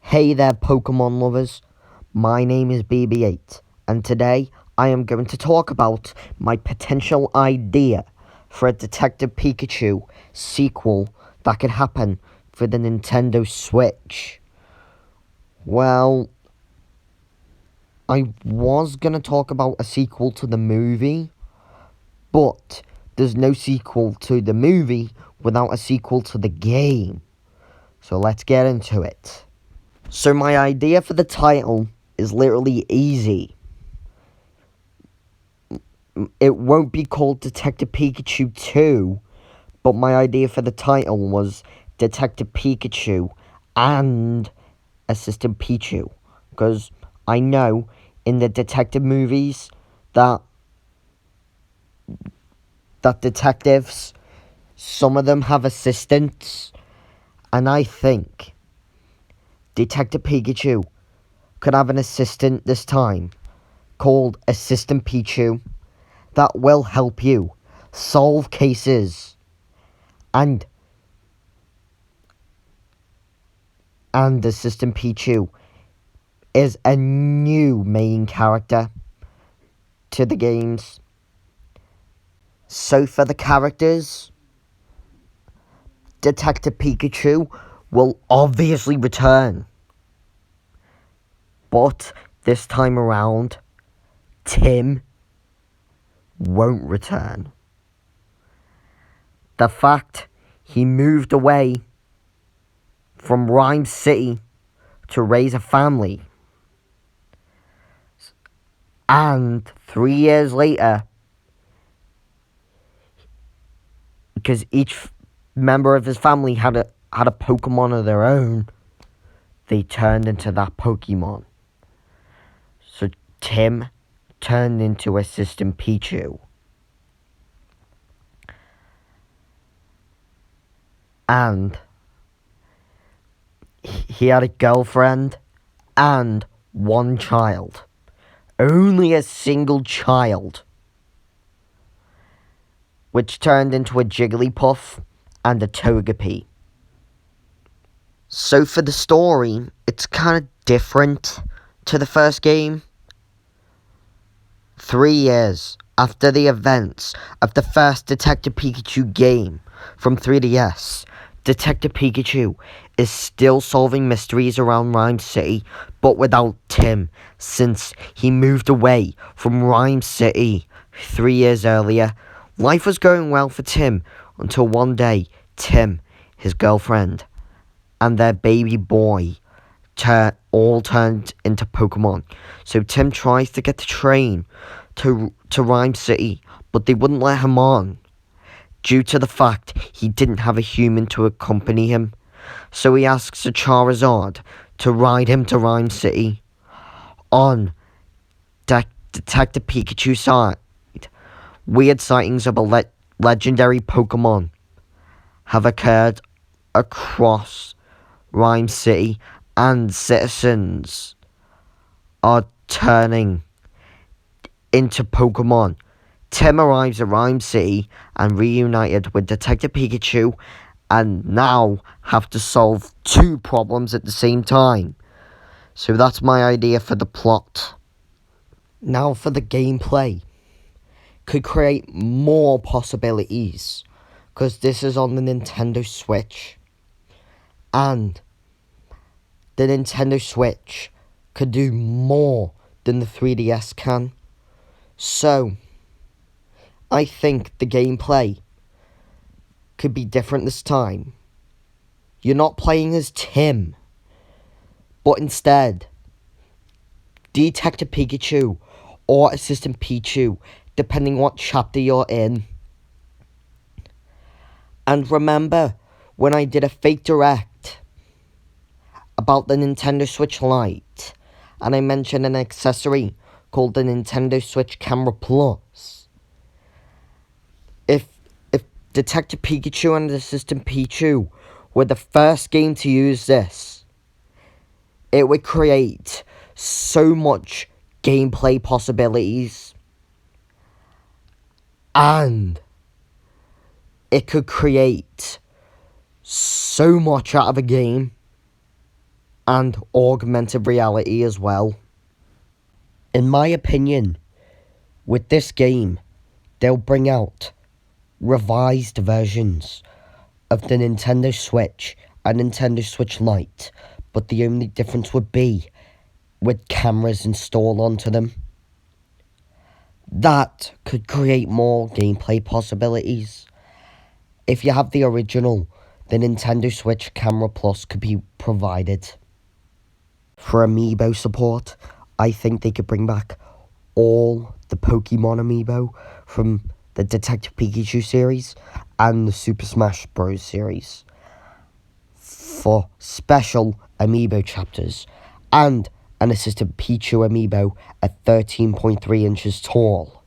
Hey there, Pokemon lovers. My name is BB8, and today I am going to talk about my potential idea for a Detective Pikachu sequel that could happen for the Nintendo Switch. Well, I was going to talk about a sequel to the movie, but there's no sequel to the movie without a sequel to the game. So let's get into it. So my idea for the title is literally easy. It won't be called Detective Pikachu 2, but my idea for the title was Detective Pikachu and Assistant Pichu. Because I know in the detective movies that detectives, some of them have assistants, and I think Detective Pikachu could have an assistant this time called Assistant Pichu that will help you solve cases and Assistant Pichu is a new main character to the games. So for the characters, Detective Pikachu will obviously return, but this time around Tim won't return. The fact he moved away from Rhyme City to raise a family, and 3 years later, because each member of his family had a Pokemon of their own, they turned into that Pokemon. So Tim turned into Assistant Pichu. And he had a girlfriend and one child. Only a single child. Which turned into a Jigglypuff and a Togepi. So for the story, it's kind of different to the first game. 3 years after the events of the first Detective Pikachu game from 3DS, Detective Pikachu is still solving mysteries around Rhyme City, but without Tim, since he moved away from Rhyme City 3 years earlier. Life was going well for Tim until one day, Tim, his girlfriend, and their baby boy all turned into Pokemon. So Tim tries to get the train to Rhyme City, but they wouldn't let him on due to the fact he didn't have a human to accompany him. So he asks a Charizard to ride him to Rhyme City. On Detective Pikachu's side, weird sightings of a legendary Pokemon have occurred across Rhyme City, and citizens are turning into Pokemon. Tim arrives at Rhyme City and reunited with Detective Pikachu, and now have to solve 2 problems at the same time. So that's my idea for the plot. Now for the gameplay. Could create more possibilities, because this is on the Nintendo Switch. And the Nintendo Switch could do more than the 3DS can. So, I think the gameplay could be different this time. You're not playing as Tim, but instead, Detective Pikachu or Assistant Pichu, depending what chapter you're in. And remember when I did a fake direct about the Nintendo Switch Lite, and I mentioned an accessory called the Nintendo Switch Camera Plus. If Detective Pikachu and Assistant Pichu were the first game to use this, it would create so much gameplay possibilities, and it could create so much out of a game. and augmented reality as well. In my opinion, with this game, they'll bring out revised versions of the Nintendo Switch and Nintendo Switch Lite, but the only difference would be with cameras installed onto them. That could create more gameplay possibilities. If you have the original, the Nintendo Switch Camera Plus could be provided. For Amiibo support, I think they could bring back all the Pokemon Amiibo from the Detective Pikachu series and the Super Smash Bros. Series for special Amiibo chapters, and an Assistant Pichu Amiibo at 13.3 inches tall,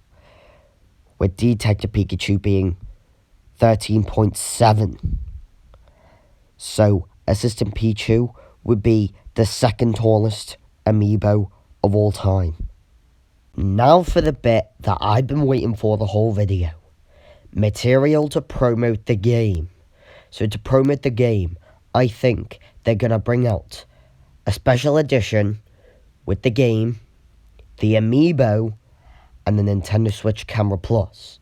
with Detective Pikachu being 13.7. So, Assistant Pichu would be the second tallest Amiibo of all time. Now for the bit that I've been waiting for the whole video. Material to promote the game. So to promote the game, I think they're going to bring out a special edition with the game, the Amiibo, and the Nintendo Switch Camera Plus.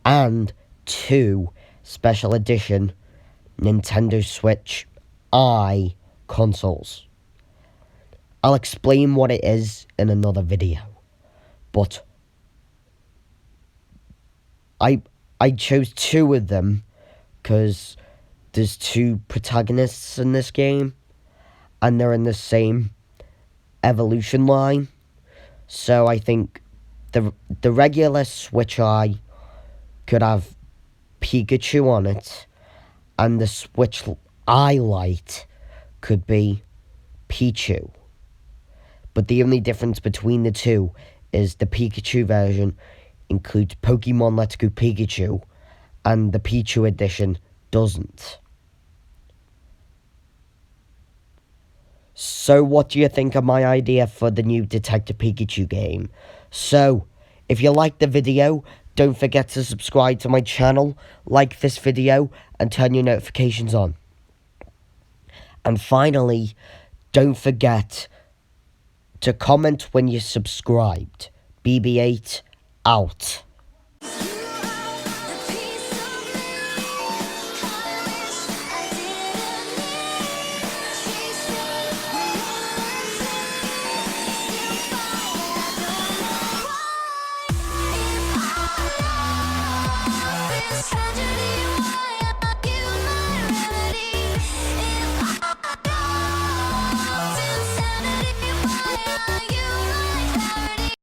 And 2 special edition Nintendo Switch I consoles. I'll explain what it is in another video, but I chose 2 of them because there's 2 protagonists in this game, and they're in the same evolution line. So I think the regular Switch I could have Pikachu on it, and the Switch I Lite could be Pichu. But the only difference between the 2 is the Pikachu version includes Pokemon Let's Go Pikachu, and the Pichu edition doesn't. So what do you think of my idea for the new Detective Pikachu game? So, if you liked the video, don't forget to subscribe to my channel, like this video, and turn your notifications on. And finally, don't forget to comment when you're subscribed. BB8 out.